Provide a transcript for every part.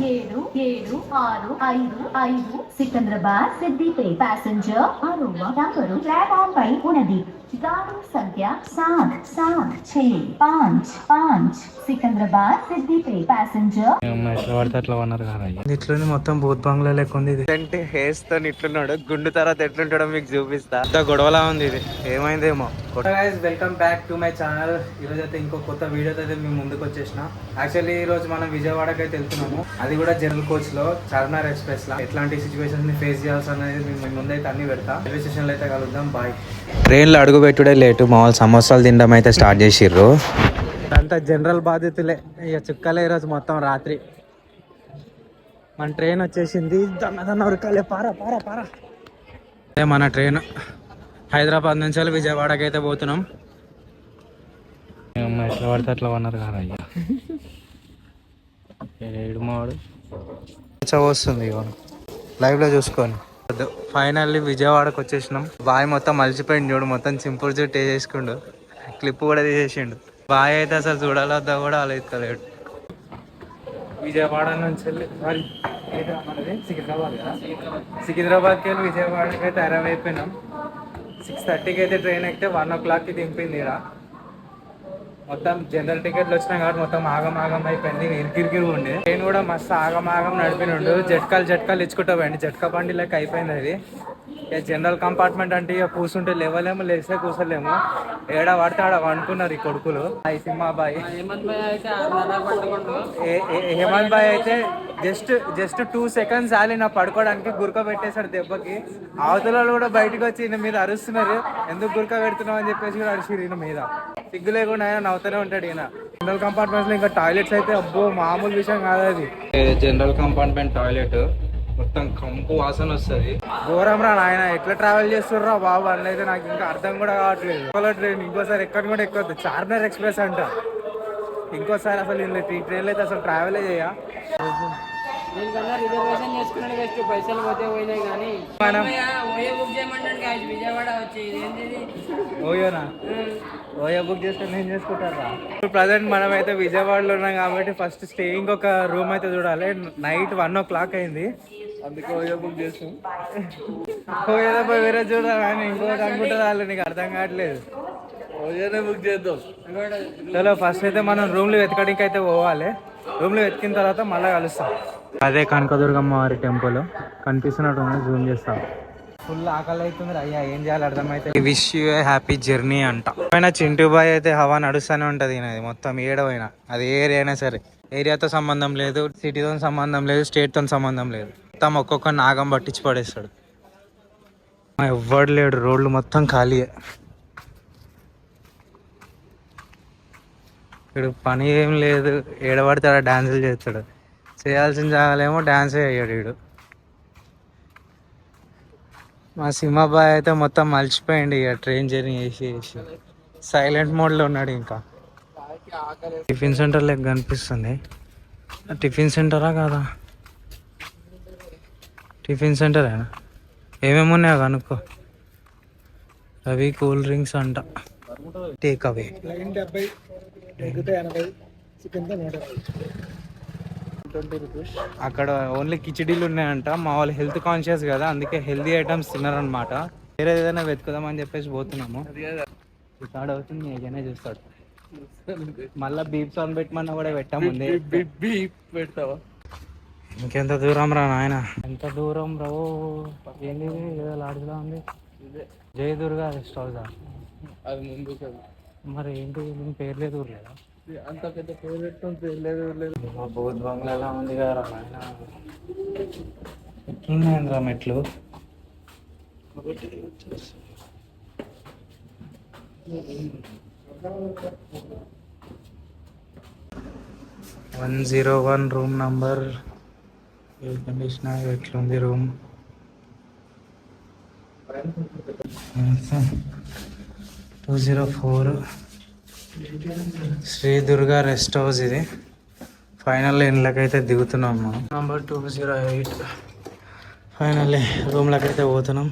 ఏడు 6 5 5 సికింద్రాబాద్ సిద్దిపేట ప్యాసింజర్ ఆరవ number platform పై ఉన్నది. गाड़ी संख्या 7765 సికింద్రాబాద్ సిద్దిపేట ప్యాసింజర్. ఎట్లా పడితే అట్లా ఉన్నారు కదా. ఇట్లుంది మొత్తం బూత్ బంగ్లా లెక్క ఉంది ఇది. అంటే హెయిర్స్ తో ఇట్లున్నాడు, గుండు తర్వాత ఎట్లుంటాడో మీకు చూపిస్తా. ఇంత గొడవలా ఉంది ఇది, ఏమైందేమో. Welcome back to my channel. ఈరోజు అయితే ఇంకో కొత్త వీడియోతో అయితే మేము ముందుకు వచ్చేసిన. యాక్చువల్లీ ఈ రోజు మనం విజయవాడకి అయితే వెళ్తున్నాము. అది కూడా జనరల్ కోచ్ లో చార్మినార్ ఎక్స్ప్రెస్ లో. ఎట్లాంటి సిచ్యువేషన్స్ ని ఫేస్ చేయాల్సి అనేది మేము ముందైతే అన్ని పెడతా. రైల్వే స్టేషన్ లో అయితే కలుద్దాం. బాయ్. ట్రైన్లో అడుగు పెట్టుడే లేటు, మామూలు సమోసాలు తినడం అయితే స్టార్ట్ చేసిర్రు. అంతా జనరల్ బాధ్యతలే, ఇక చుక్కలే ఈరోజు మొత్తం రాత్రి. మన ట్రైన్ వచ్చేసింది. దన్న ఉరకాలే, పారా పారా పారా. అదే మన ట్రైన్. హైదరాబాద్ నుంచి విజయవాడకి అయితే పోతున్నాం. ఎట్లా పడితే అట్లా ఉన్నారు కదా. అయ్యా ఏడు మాడు వస్తుంది లైవ్లో చూసుకోండి. ఫైనల్లీ విజయవాడకు వచ్చేసినాం. బాయ్ మొత్తం మలిచిపోయింది చూడు, మొత్తం సింపుల్ జుట్టు వేసేసుకుండు, క్లిప్ కూడా తీసేసిండు. బాయ్ అయితే అసలు చూడాలొద్దా కూడా ఆలోచిస్తలేడు. విజయవాడ నుంచి వెళ్ళి సికింద్రాబాద్కి వెళ్ళి విజయవాడకి అయితే అరైవ్ అయిపోయినాం. 6:30కి అయితే ట్రైన్ ఎక్కితే 1 o'clockకి దింపింది. ఇక్కడ మొత్తం జనరల్ టికెట్లు వచ్చినాయి కాబట్టి మొత్తం ఆగం అయిపోయింది. ఇరికిరికిరి ఉండే ట్రైన్ కూడా మస్తు ఆగం నడిపినుండు. జట్కాలు ఇచ్చుకుంటా పోయింది. జట్కా బండి లెక్క అయిపోయింది అది. ఇక జనరల్ కంపార్ట్మెంట్ అంటే ఇక కూర్చుంటే లేవలేము, లేస్తే కూర్చోలేము. ఏడ పడితే ఆడ వండుకున్నారు ఈ కొడుకులు. సింహాబాయి హేమంత్ బాయ్ అయితే జస్ట్ 2 seconds ఆలి నా పడుకోవడానికి గురక పెట్టేశాడు దెబ్బకి. అవతల కూడా బయటకు వచ్చి ఈయన మీద అరుస్తున్నారు, ఎందుకు గురక పెడుతున్నావు అని చెప్పేసి కూడా అరిసిరు ఈయన మీద. సిగ్గు లేకుండా ఆయన నవ్వుతూనే ఉంటాడు ఈయన. జనరల్ కంపార్ట్మెంట్స్ లో ఇంకా టాయిలెట్స్ అయితే అబ్బో మామూలు విషయం కాదు అది. జనరల్ కంపార్ట్మెంట్ టాయిలెట్ మొత్తం కంపు వాసన వస్తుంది. ఘోరం రా నాయన, ఎట్లా ట్రావెల్ చేస్తుర్రా బాబు అని అయితే నాకు ఇంకా అర్థం కూడా కావట్లేదు. ట్రైన్ ఇంకోసారి ఎక్కడ కూడా ఎక్కవద్దు. చార్మినార్ ఎక్స్ప్రెస్ అంట ఇంకోసారి. అసలు ఈ ట్రైన్లో అయితే అసలు ట్రావెలే చేయ. రిజర్వేషన్ చేసుకున్నాడు బెస్ట్, పైసలు పోతే పోయినాయి కానీ బుక్ చేయమంటాడు విజయవాడ వచ్చి. ఓయోనా ఓయో బుక్ చేసుకుని ఏం చేసుకుంటారా. ఇప్పుడు ప్రజెంట్ మనం అయితే విజయవాడలో ఉన్నాం కాబట్టి ఫస్ట్ స్టేయింగ్ ఒక రూమ్ అయితే చూడాలి. నైట్ 1 o'clock అయింది, అందుకే ఓయో బుక్ చేస్తాం. ఓయోలో పోయి వేరే చూడాలి అని ఇంకోటి అనుకుంటారు వాళ్ళు, నీకు అర్థం కావట్లేదు. ఓయోనే బుక్ చేద్దాం. చలో ఫస్ట్ అయితే మనం రూమ్లో వెతకడానికి అయితే పోవాలి. రూమ్లో వెతికిన తర్వాత మళ్ళీ కలుస్తాం. అదే కనకదుర్గమ్మ వారి టెంపుల్ కనిపిస్తున్నట్టు జూమ్ చేస్తాం. ఫుల్ ఆకలి అవుతుంది అయ్యా, ఏం చేయాలి అర్థమైతే. Wish you A happy journey అంట. అయినా చింటూ బాయ్ అయితే హవా నడుస్తూనే ఉంటుంది. అది మొత్తం ఏడవైనా, అది ఏరియా అయినా సరే, ఏరియాతో సంబంధం లేదు, సిటీతో సంబంధం లేదు, స్టేట్తో సంబంధం లేదు. మొత్తం ఒక్కొక్క నాగం పట్టించి పడేస్తాడు. ఎవ్వడు లేడు, రోడ్లు మొత్తం ఖాళీయే. ఇక్కడ పని ఏం లేదు, ఏడబడితే ఆడ డాన్సులు చేస్తాడు. చేయాల్సిన జాగాలేమో డాన్సే అయ్యాడు వీడు. మా సింహాబాయ్ అయితే మొత్తం మలిచిపోయింది ఇక ట్రైన్ జర్నీ చేసి సైలెంట్ మోడ్లో ఉన్నాడు. ఇంకా టిఫిన్ సెంటర్ లెక్క కనిపిస్తుంది. టిఫిన్ సెంటరా కాదా? టిఫిన్ సెంటరేనా? ఏమేమి ఉన్నాయో కనుక్కో. రవి కూల్ డ్రింక్స్ అంట, టేక్ అవే. అక్కడ ఓన్లీ కిచిడీలు ఉన్నాయంట. మా వాళ్ళు హెల్త్ కాన్షియస్ కదా, అందుకే హెల్తీ ఐటమ్స్ తిన్నారనమాట. వేరే ఏదైనా వెతుకుదామని చెప్పేసి పోతున్నాము. స్టార్ట్ అవుతుంది, ఏదైనా చూస్తాడు. మళ్ళీ బీప్ సౌండ్ పెట్టమన్నా కూడా పెట్టాము. పెడతావా? ఇంకెంత దూరం రా నాయన, ఎంత దూరం రా. ఏంది ఏదో లాడ్జ్లా ఉంది, జయ దుర్గా రెస్ట్ హౌస్. అది ముందు మరి ఏంటి, నేను పేరు లేదు ఊర్లేదా? అంత పెద్ద పేరు పెట్టుకుని పేరు లేదు ఊర్లేదు. మా బౌద్ధ బంగ్లా ఉంది కదా నాయన. ఎట్లున్నాయంద్రా మెట్లు. 101 రూమ్ నంబర్. ఎయిర్ కండిషనర్ ఎట్లుంది room. 204 Shri Durga rest house. ఇది ఫైనల్ ఇండ్లకైతే దిగుతున్నాం మనం. నంబర్ 208. ఫైనల్లీ రూమ్లోకి అయితే పోతున్నాం.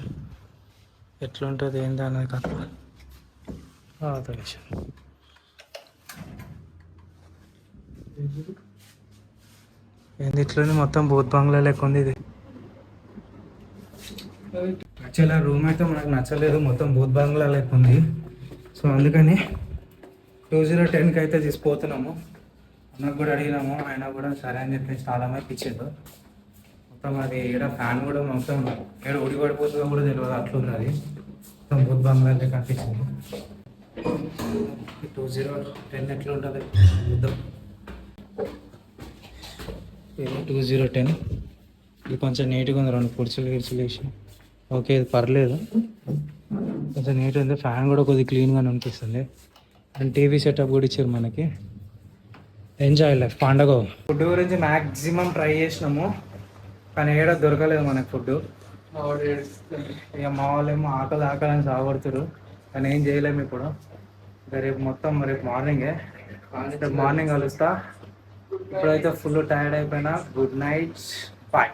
ఎట్లుంటుంది ఏంటి అనేది కథ తెలుసు. ఏంది ఇట్లనే మొత్తం భూత్ బంగ్లా లెక్క ఉంది ఇది. యాక్చువల్లీ ఆ రూమ్ అయితే మనకు నచ్చలేదు, మొత్తం భూత్ బంగ్లా లెక్క ఉంది. సో అందుకని 2010కి అయితే తీసిపోతున్నాము. అన్నకు కూడా అడిగినాము, ఆయన కూడా సరే అని చెప్పేసి చాలా మంది ఇచ్చిండు. మొత్తం అది ఇక్కడ ఫ్యాన్ కూడా మొత్తం ఇక్కడ ఉడి పడిపోతుందో కూడా తెలియదు, అట్లుంది అది. మొత్తం భూత్ బంగ్లా లెక్క కనిపించింది. 2010 ఎట్లా ఉంటుంది చూద్దాం. ఇది 2010. ఇది కొంచెం నీట్గా ఉంది, 2 కుర్చీలు వేసి. ఓకే, ఇది పర్లేదు, కొంచెం నీట్ ఉంది. ఫ్యాన్ కూడా కొద్దిగా క్లీన్గా అనిపిస్తుంది. అండ్ టీవీ సెటప్ కూడా ఇచ్చారు మనకి. ఎంజాయ్ లైఫ్ పండగ. ఫుడ్ గురించి మ్యాక్సిమం ట్రై చేసినాము, కానీ ఏడా దొరకలేదు మనకు ఫుడ్. ఇక మా వాళ్ళేమో ఆకలి అని సాగొడుతురు, కానీ ఏం చేయలేము ఇప్పుడు. ఇంకా రేపు మార్నింగే, రేపు మార్నింగ్ కలుస్తా. ఇప్పుడైతే ఫుల్ టైర్డ్ అయిపోయినా. Good night, bye.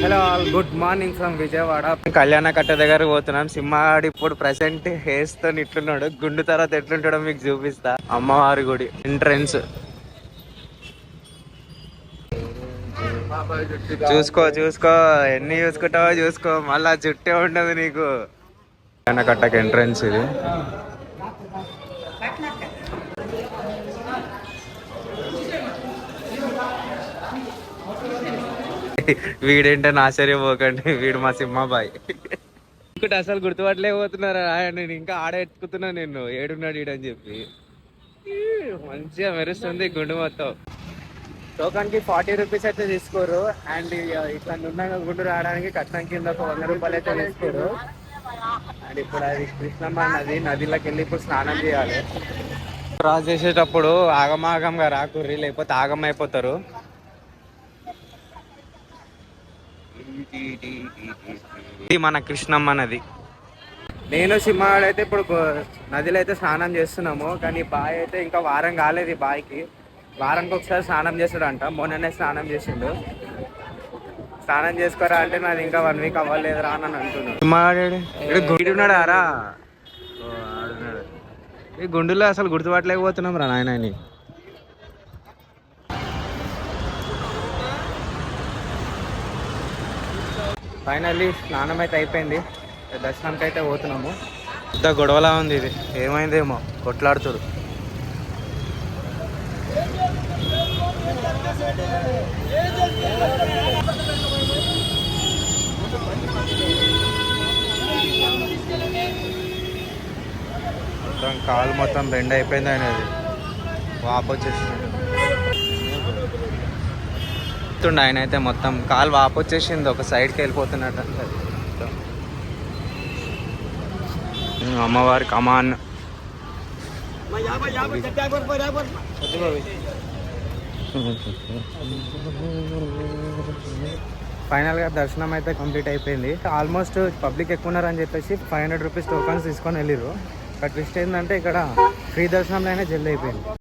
Hello all, good morning from Vijayawada. కళ్యాణ కట్ట దగ్గర పోతున్నాం. సింహాడి ఇప్పుడు ప్రెసెంట్ హెయిర్స్ తో ఇట్లున్నాడు, గుండు తర్వాత ఎట్లుంటాడో మీకు చూపిస్తా. అమ్మవారి గుడి ఎంట్రన్స్ చూసుకో ఎన్ని చూసుకుంటావో చూసుకో, మళ్ళా చుట్టే ఉండదు నీకు. కళ్యాణ కట్టకి ఎంట్రన్స్ ఇది. వీడేంటని ఆశ్చర్యపోకండి, వీడు మా సింహాబాయ్. ఇంకోటి అసలు గుర్తుపట్టలేకపోతున్నారా, నేను ఇంకా ఆడ ఎత్తుకుతున్నా నిన్ను, ఏడున్నాడు ఈడని చెప్పి. మంచిగా మెరుస్తుంది గుండు మొత్తం. టోకన్కి 40 రూపీస్ అయితే తీసుకోరు. అండ్ ఇట్లా నున్నగా గుండు రావడానికి కట్నం కింద ఒక 100 రూపాయలు అయితే తీసుకోరు. అండ్ ఇప్పుడు అది కృష్ణమ్మ నదిలోకి వెళ్ళి ఇప్పుడు స్నానం చేయాలి. క్రాస్ చేసేటప్పుడు ఆగమాగంగా రాకుర్రి, లేకపోతే ఆగం అయిపోతారు. ఇది మన కృష్ణమ్మ నది. నేను సింహాడైతే ఇప్పుడు నదిలో అయితే స్నానం చేస్తున్నాము, కానీ బాయ్ అయితే ఇంకా వారం కాలేదు. ఈ బాయ్కి వారానికి ఒకసారి స్నానం చేస్తాడంట. మొన్ననే స్నానం చేసిండు. స్నానం చేసుకోరా అంటే నాది ఇంకా 1 వీక్ అవ్వలేదురా అని అంటున్నాడు. సింహాడు ఉన్నాడు ఆరా, ఈ గుండులో అసలు గుర్తుపట్టలేకపోతున్నాం రా నాయన. ఫైనల్లీ స్నానం అయితే అయిపోయింది, దర్శనానికి అయితే పోతున్నాము. పెద్ద గొడవలా ఉంది ఇది, ఏమైందేమో కొట్లాడుతురు. మొత్తం కాలు మొత్తం బెండ్ అయిపోయింది అనేది, వాపు వచ్చేసింది. ఆయన అయితే మొత్తం కాలు వాపు వచ్చేసింది, ఒక సైడ్కి వెళ్ళిపోతున్నట్టు. అమ్మవారి కమాన్. ఫైనల్గా దర్శనం అయితే కంప్లీట్ అయిపోయింది. ఆల్మోస్ట్ పబ్లిక్ ఎక్కువ ఉన్నారని చెప్పేసి 500 రూపీస్ టోకన్స్ తీసుకొని వెళ్ళిరు. బట్ ట్విస్ట్ ఏంటంటే ఇక్కడ ఫ్రీ దర్శనంలో అయినా జల్ది అయిపోయింది.